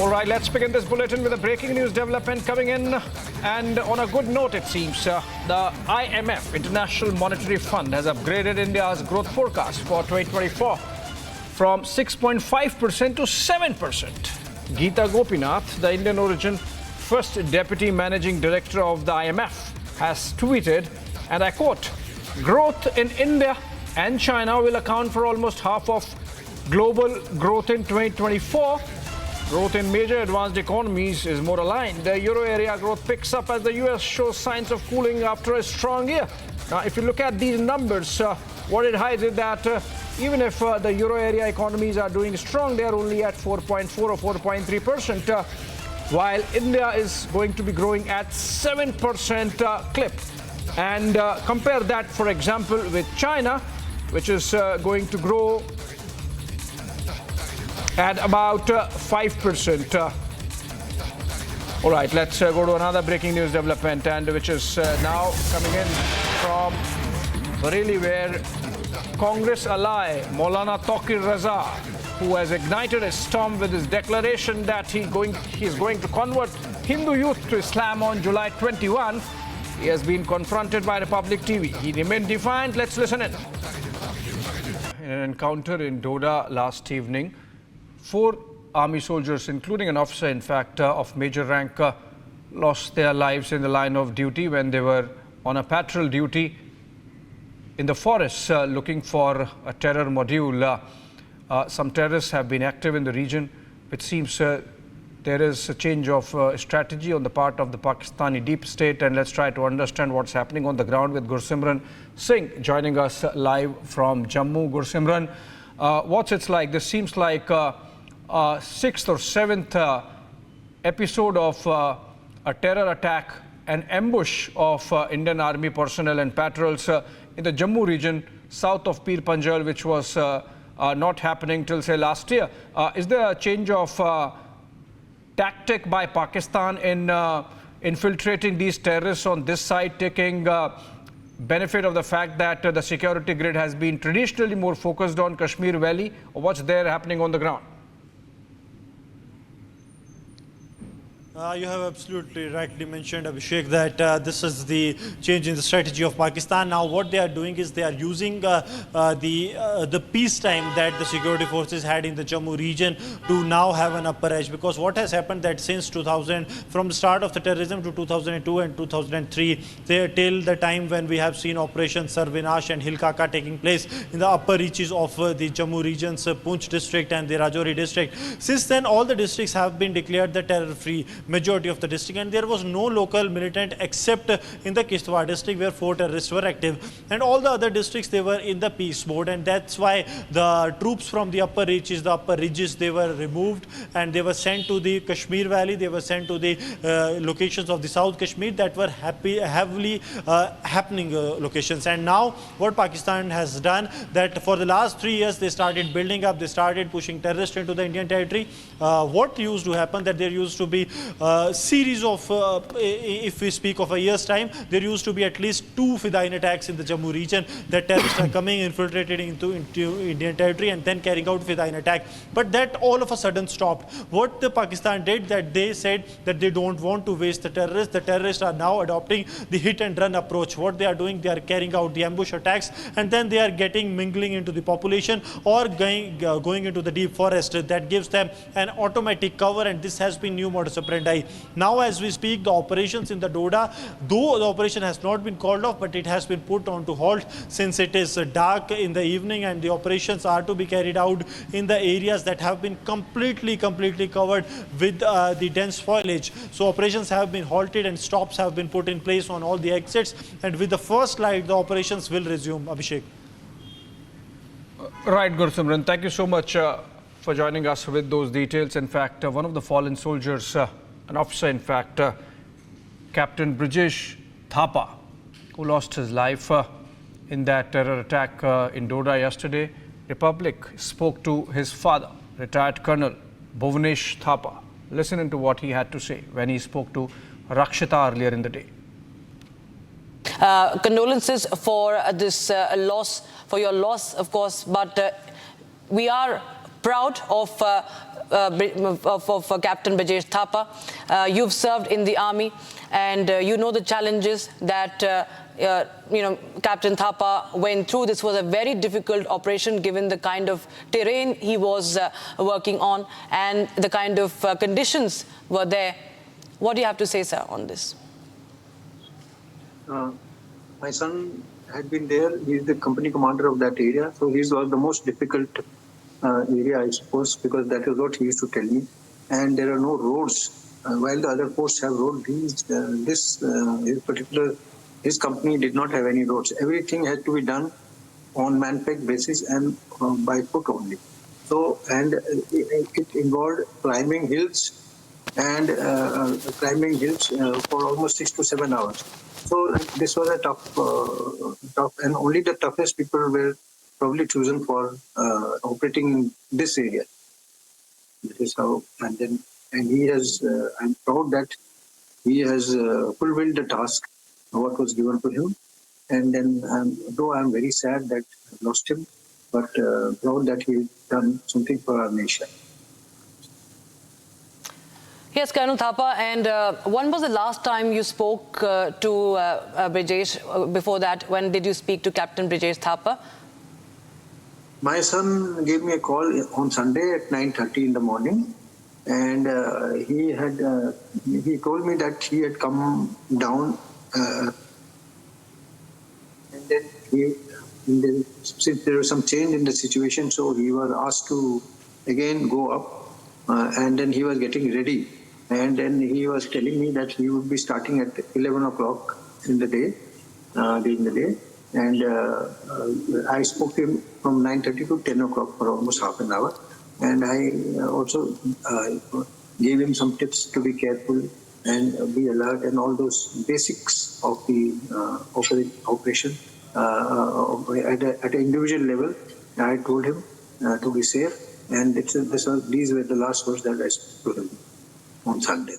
All right, let's begin this bulletin with a breaking news development coming in. And on a good note, it seems, the IMF, International Monetary Fund, has upgraded India's growth forecast for 2024 from 6.5% to 7%. Geeta Gopinath, the Indian origin first deputy managing director of the IMF, has tweeted, and I quote, "Growth in India and China will account for almost half of global growth in 2024. Growth in major advanced economies is more aligned. The euro area growth picks up as the US shows signs of cooling after a strong year." Now, if you look at these numbers, what it hides is that even if the euro area economies are doing strong, they are only at 4.4 or 4.3%, while India is going to be growing at 7% clip. And compare that, for example, with China, which is going to grow at about 5%. All right, let's go to another breaking news development, and which is now coming in from Bareilly, where Congress ally Maulana Taqir Raza, who has ignited a storm with his declaration that he is going to convert Hindu youth to Islam on July 21. He has been confronted by Republic TV. He remained defiant. Let's listen in. In an encounter in Doda last evening, 4 army soldiers, including an officer, in fact, of major rank, lost their lives in the line of duty when they were on a patrol duty in the forest looking for a terror module. Some terrorists have been active in the region. It seems there is a change of strategy on the part of the Pakistani deep state, and let's try to understand what's happening on the ground with Gursimran Singh joining us live from Jammu. Gursimran, what's it like? This seems like 6th or 7th episode of a terror attack, an ambush of Indian Army personnel and patrols in the Jammu region south of Pir Panjal, which was not happening till, say, last year. Is there a change of tactic by Pakistan in infiltrating these terrorists on this side, taking benefit of the fact that the security grid has been traditionally more focused on Kashmir Valley, or what's there happening on the ground? You have absolutely rightly mentioned, Abhishek, that this is the change in the strategy of Pakistan. Now, what they are doing is they are using the peacetime that the security forces had in the Jammu region to now have an upper edge. Because what has happened that since 2000, from the start of the terrorism to 2002 and 2003, till the time when we have seen Operation Sarvinash and Hilkaka taking place in the upper reaches of the Jammu region's Poonch district and the Rajouri district. Since then, all the districts have been declared the terror-free, majority of the district, and there was no local militant except in the Kishtwar district where 4 terrorists were active, and all the other districts they were in the peace mode, and that's why the troops from the upper reaches, they were removed and they were sent to the Kashmir Valley, they were sent to the locations of the South Kashmir that were heavily happening locations. And now what Pakistan has done, that for the last 3 years they started building up, they started pushing terrorists into the Indian territory. What used to happen, that there used to be series of, if we speak of a year's time, there used to be at least 2 Fidain attacks in the Jammu region, that terrorists are coming, infiltrating into Indian territory and then carrying out Fidain attack. But that all of a sudden stopped. What the Pakistan did, that they said that they don't want to waste the terrorists. The terrorists are now adopting the hit and run approach. What they are doing, they are carrying out the ambush attacks, and then they are mingling into the population or going into the deep forest. That gives them an automatic cover, and this has been new modus operandi. Now, as we speak, the operations in the Doda, though the operation has not been called off, but it has been put on to halt since it is dark in the evening, and the operations are to be carried out in the areas that have been completely covered with the dense foliage. So operations have been halted and stops have been put in place on all the exits, and with the first light, the operations will resume. Abhishek. Right, Gursimran, thank you so much for joining us with those details. In fact, one of the fallen soldiers, an officer, in fact, Captain Brijesh Tapa, who lost his life in that terror attack in Doda yesterday. Republic spoke to his father, retired Colonel Banesh Tapa. Listen to what he had to say when he spoke to Rakshita earlier in the day. Condolences for this loss, for your loss, of course, but we are proud of of Captain Brajesh Thapa. You've served in the army, and you know the challenges that Captain Thapa went through. This was a very difficult operation given the kind of terrain he was working on and the kind of conditions were there. What do you have to say, sir, on this? My son had been there. He is the company commander of that area. So his was the most difficult area, I suppose, because that is what he used to tell me. And there are no roads. While the other posts have roads, his company did not have any roads. Everything had to be done on man-pack basis and by foot only. So, and it involved climbing hills and for almost 6 to 7 hours. So this was a tough, and only the toughest people were probably chosen for operating in this area. This is how, and he has, I'm proud that he has fulfilled the task, what was given to him. And then, though I'm very sad that I lost him, but proud that he done something for our nation. Yes, Colonel Thapa, and when was the last time you spoke to Brajesh? Before that, when did you speak to Captain Brajesh Thapa? My son gave me a call on Sunday at 9:30 in the morning, and he told me that he had come down, and then since there was some change in the situation, so he was asked to again go up, and then he was getting ready. And then he was telling me that he would be starting at 11 o'clock in the day, during the day. And I spoke to him from 9:30 to 10 o'clock for almost half an hour. And I also gave him some tips to be careful and be alert and all those basics of the operation at an individual level. I told him to be safe. And these were the last words that I spoke to him on Sunday.